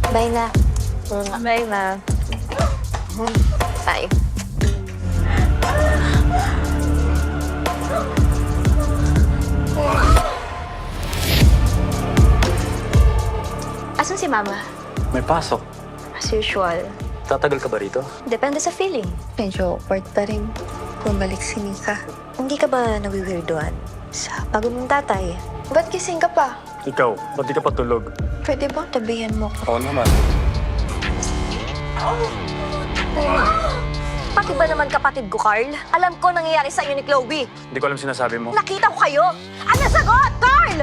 Bye na. Bye na. Bye. Asan si Mama? May pasok. As usual. Tatagal ka ba rito? Depende sa feeling. Medyo awkward pa rin bumalik si Mika. Hindi ka ba nawiwirdoan sa pagod mong tatay? Ba't gising ka pa? Ikaw, ba't di ka patulog? Pwede bang tabihan mo ko? Oo naman. Pati ba naman kapatid ko, Carl? Alam ko nangyayari sa iyo ni Chloe. Hindi ko alam sinasabi mo. Nakita ko kayo! Ano sagot, Carl?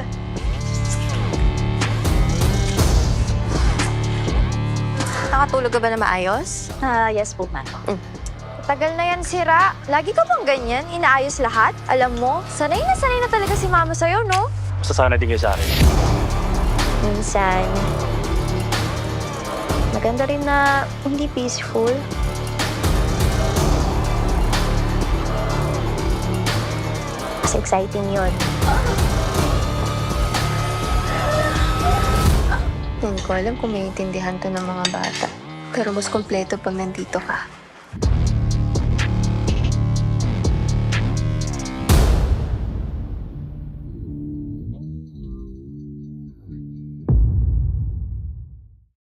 Nakatulog ka ba na maayos? Yes po, ma'am. Tagal na yan sira. Lagi ka bang ganyan? Inaayos lahat? Alam mo, sanay na talaga si Mama sa'yo, no? Sasana din kayo sa akin. Minsan, maganda rin na hindi peaceful. Mas exciting yun. Hindi ko alam kung maintindihan to ng mga bata. Pero mas kompleto pag nandito ka.